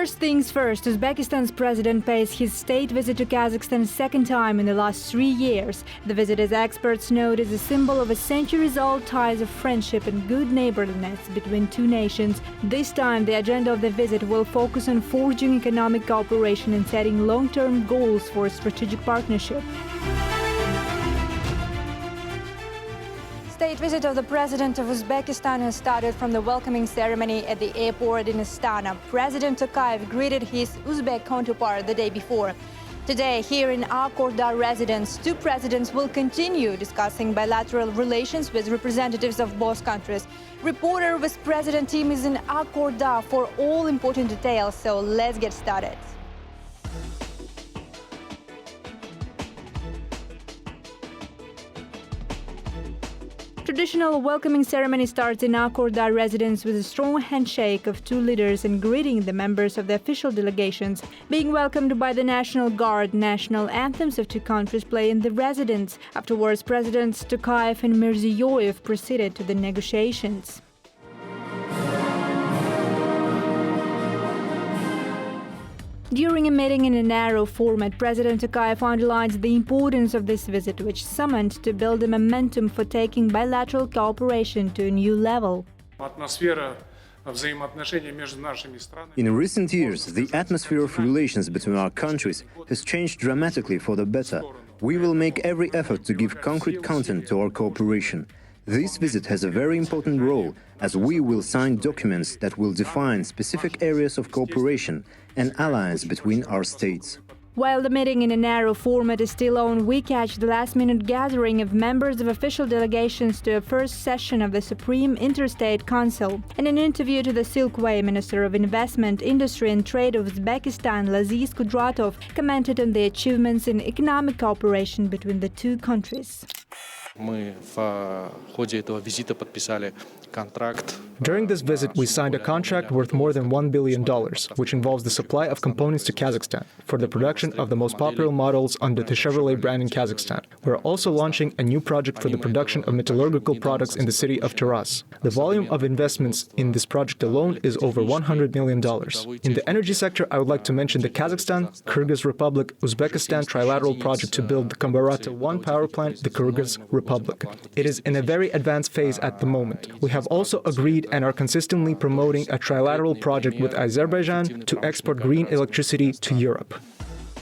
First things first, Uzbekistan's president pays his state visit to Kazakhstan second time in the last 3 years. The visit, as experts note, is a symbol of a centuries-old ties of friendship and good neighborliness between two nations. This time, the agenda of the visit will focus on forging economic cooperation and setting long-term goals for a strategic partnership. State visit of the President of Uzbekistan has started from the welcoming ceremony at the airport in Astana. President Tokayev greeted his Uzbek counterpart the day before. Today, here in Akorda residence, two presidents will continue discussing bilateral relations with representatives of both countries. Reporter with President team is in Akorda for all important details, so let's get started. Traditional welcoming ceremony starts in Akorda residence with a strong handshake of two leaders and greeting the members of the official delegations. Being welcomed by the National Guard, national anthems of two countries play in the residence. Afterwards, Presidents Tokayev and Mirziyoyev proceeded to the negotiations. During a meeting in a narrow format, President Tokayev underlines the importance of this visit, which summoned to build a momentum for taking bilateral cooperation to a new level. In recent years, the atmosphere of relations between our countries has changed dramatically for the better. We will make every effort to give concrete content to our cooperation. This visit has a very important role, as we will sign documents that will define specific areas of cooperation and alliance between our states. While the meeting in a narrow format is still on, we catch the last-minute gathering of members of official delegations to a first session of the Supreme Interstate Council. In an interview to the Silkway, Minister of Investment, Industry and Trade of Uzbekistan, Laziz Kudratov, commented on the achievements in economic cooperation between the two countries. During this visit, we signed a contract worth more than $1 billion, which involves the supply of components to Kazakhstan for the production of the most popular models under the Chevrolet brand in Kazakhstan. We're also launching a new project for the production of metallurgical products in the city of Taraz. The volume of investments in this project alone is over $100 million. In the energy sector, I would like to mention the Kazakhstan, Kyrgyz Republic, Uzbekistan trilateral project to build the Kambarata 1 power plant, the Kyrgyz Republic. It is in a very advanced phase at the moment. We have also agreed and are consistently promoting a trilateral project with Azerbaijan to export green electricity to Europe.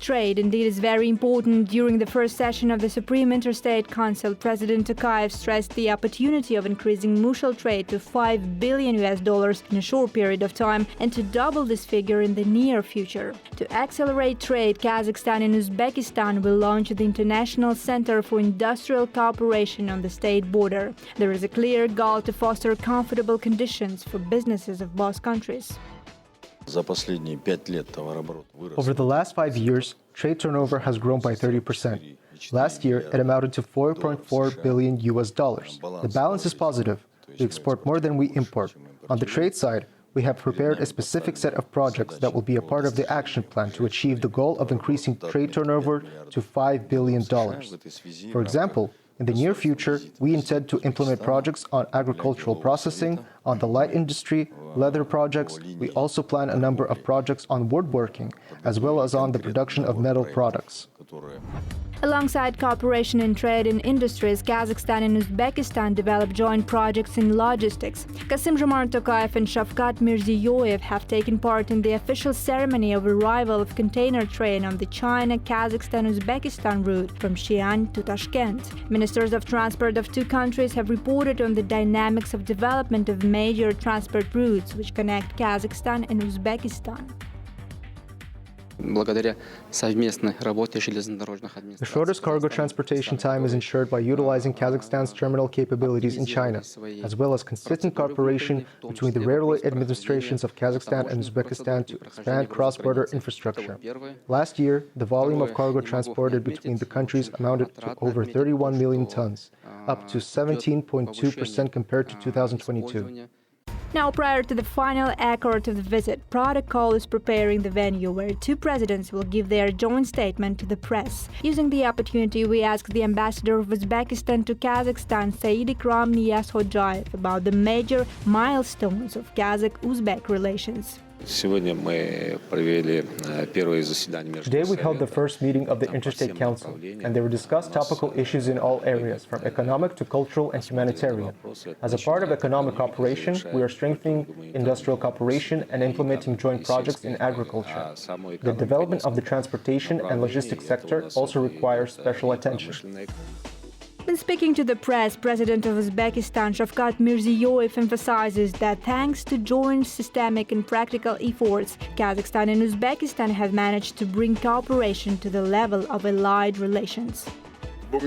Trade indeed is very important. During the first session of the Supreme Interstate Council, President Tokayev stressed the opportunity of increasing mutual trade to $5 billion in a short period of time and to double this figure in the near future. To accelerate trade, Kazakhstan and Uzbekistan will launch the International Center for Industrial Cooperation on the state border. There is a clear goal to foster comfortable conditions for businesses of both countries. Over the last 5 years, trade turnover has grown by 30%. Last year, it amounted to $4.4 billion. The balance is positive. We export more than we import. On the trade side, we have prepared a specific set of projects that will be a part of the action plan to achieve the goal of increasing trade turnover to $5 billion. For example, in the near future, we intend to implement projects on agricultural processing, on the light industry, leather projects. We also plan a number of projects on woodworking, as well as on the production of metal products. Alongside cooperation in trade and industries, Kazakhstan and Uzbekistan develop joint projects in logistics. Kassym-Jomart Tokayev and Shavkat Mirziyoyev have taken part in the official ceremony of arrival of container train on the China-Kazakhstan-Uzbekistan route from Xi'an to Tashkent. Ministers of transport of two countries have reported on the dynamics of development of major transport routes which connect Kazakhstan and Uzbekistan. The shortest cargo transportation time is ensured by utilizing Kazakhstan's terminal capabilities in China, as well as consistent cooperation between the railway administrations of Kazakhstan and Uzbekistan to expand cross-border infrastructure. Last year, the volume of cargo transported between the countries amounted to over 31 million tons, up to 17.2% compared to 2022. Now, prior to the final accord of the visit, Protocol is preparing the venue where two presidents will give their joint statement to the press. Using the opportunity, we asked the ambassador of Uzbekistan to Kazakhstan, Said Ikram Niyazhodjayev, about the major milestones of Kazakh-Uzbek relations. Today we held the first meeting of the Interstate Council, and they were discussed topical issues in all areas, from economic to cultural and humanitarian. As a part of economic cooperation, we are strengthening industrial cooperation and implementing joint projects in agriculture. The development of the transportation and logistics sector also requires special attention. When speaking to the press, President of Uzbekistan, Shavkat Mirziyoyev, emphasizes that thanks to joint systemic and practical efforts, Kazakhstan and Uzbekistan have managed to bring cooperation to the level of allied relations. We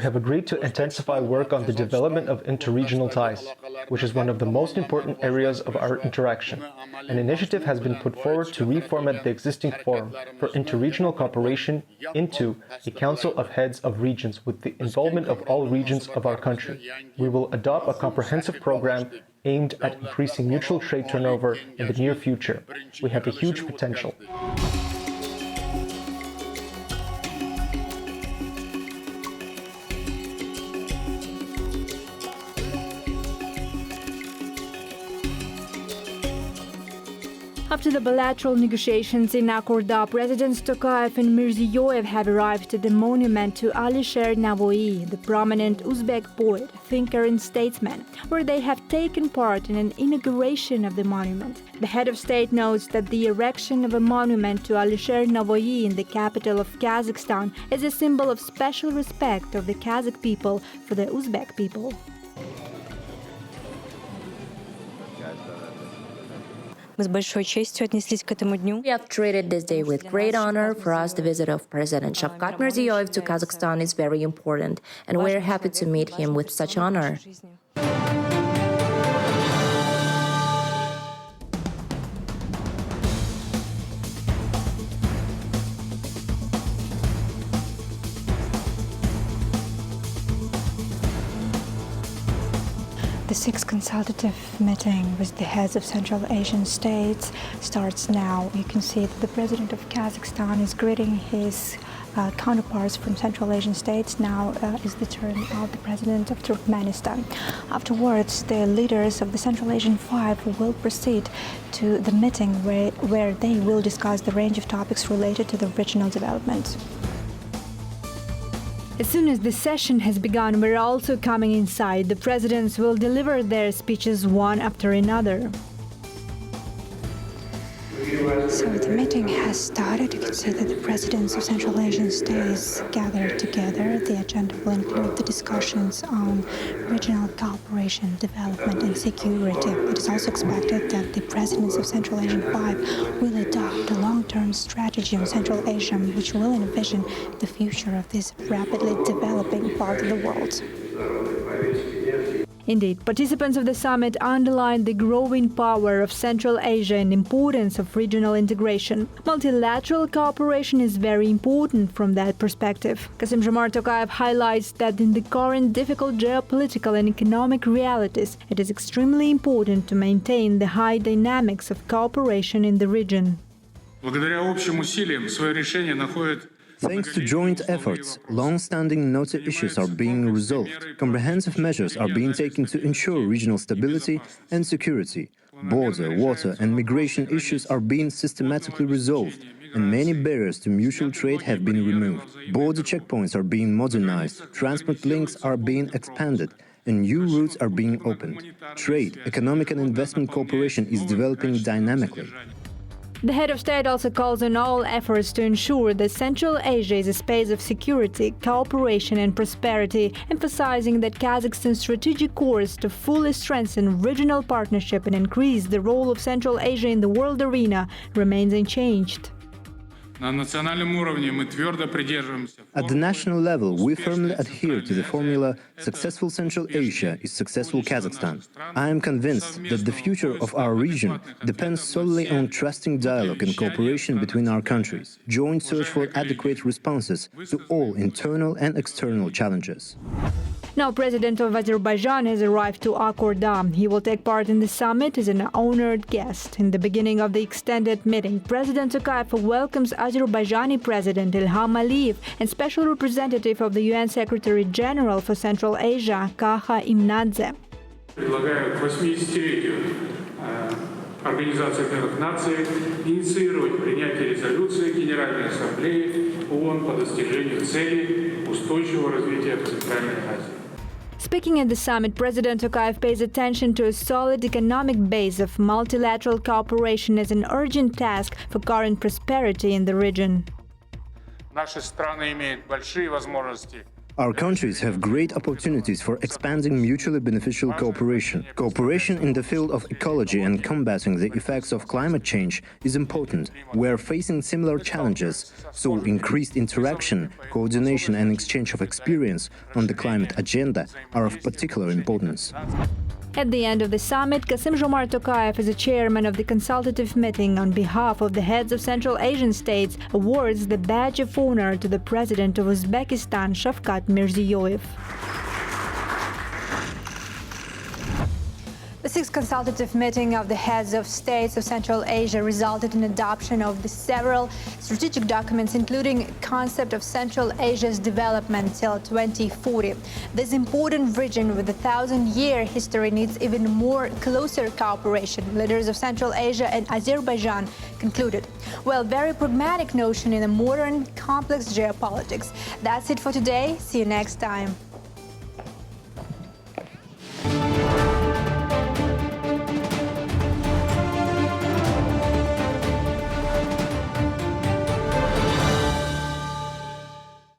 have agreed to intensify work on the development of interregional ties, which is one of the most important areas of our interaction. An initiative has been put forward to reformat the existing forum for interregional cooperation into a Council of Heads of Regions with the involvement of all regions of our country. We will adopt a comprehensive program aimed at increasing mutual trade turnover in the near future. We have a huge potential. After the bilateral negotiations in Akorda, Presidents Tokayev and Mirziyoyev have arrived at the monument to Alisher Navoiy, the prominent Uzbek poet, thinker and statesman, where they have taken part in an inauguration of the monument. The head of state notes that the erection of a monument to Alisher Navoiy in the capital of Kazakhstan is a symbol of special respect of the Kazakh people for the Uzbek people. We have treated this day with great honor. For us, the visit of President Shavkat Mirziyoyev to Kazakhstan is very important, and we are happy to meet him with such honor. The sixth consultative meeting with the heads of Central Asian states starts now. You can see that the President of Kazakhstan is greeting his counterparts from Central Asian states. Now is the turn of the President of Turkmenistan. Afterwards, the leaders of the Central Asian Five will proceed to the meeting where they will discuss the range of topics related to the regional development. As soon as the session has begun, we're also coming inside. The presidents will deliver their speeches one after another. So the meeting has started. You can see that the presidents of Central Asian states gathered together. The agenda will include the discussions on regional cooperation, development and security. It is also expected that the presidents of Central Asian Five will adopt a long-term strategy on Central Asia, which will envision the future of this rapidly developing part of the world. Indeed, participants of the summit underlined the growing power of Central Asia and importance of regional integration. Multilateral cooperation is very important from that perspective. Kassym-Jomart Tokayev highlights that in the current difficult geopolitical and economic realities, it is extremely important to maintain the high dynamics of cooperation in the region. Thanks to joint efforts, long-standing knotty issues are being resolved. Comprehensive measures are being taken to ensure regional stability and security. Border, water and migration issues are being systematically resolved, and many barriers to mutual trade have been removed. Border checkpoints are being modernized, transport links are being expanded, and new routes are being opened. Trade, economic and investment cooperation is developing dynamically. The head of state also calls on all efforts to ensure that Central Asia is a space of security, cooperation and prosperity, emphasizing that Kazakhstan's strategic course to fully strengthen regional partnership and increase the role of Central Asia in the world arena remains unchanged. At the national level, we firmly adhere to the formula "Successful Central Asia is successful Kazakhstan." I am convinced that the future of our region depends solely on trusting dialogue and cooperation between our countries, joint search for adequate responses to all internal and external challenges. Now, President of Azerbaijan has arrived to Akorda. He will take part in the summit as an honored guest. In the beginning of the extended meeting, President Tokayev welcomes Azerbaijani President Ilham Aliyev and Special Representative of the UN Secretary-General for Central Asia, Kaha Imnadze. Предлагаю к 80-летию Организации Объединенных Наций инициировать принятие резолюции Генеральной Ассамблеи ООН по достижению целей устойчивого развития в Центральной Азии. Speaking at the summit, President Tokayev pays attention to a solid economic base of multilateral cooperation as an urgent task for current prosperity in the region. Наши страны имеют большие возможности. Our countries have great opportunities for expanding mutually beneficial cooperation. Cooperation in the field of ecology and combating the effects of climate change is important. We are facing similar challenges, so increased interaction, coordination and exchange of experience on the climate agenda are of particular importance. At the end of the summit, Kassym-Jomart Tokayev, as the chairman of the consultative meeting on behalf of the heads of Central Asian states, awards the badge of honor to the president of Uzbekistan, Shavkat Mirziyoyev. The sixth consultative meeting of the heads of states of Central Asia resulted in adoption of the several strategic documents, including concept of Central Asia's development till 2040. This important region with a 1,000-year history needs even more closer cooperation, leaders of Central Asia and Azerbaijan concluded. Well, very pragmatic notion in a modern, complex geopolitics. That's it for today. See you next time.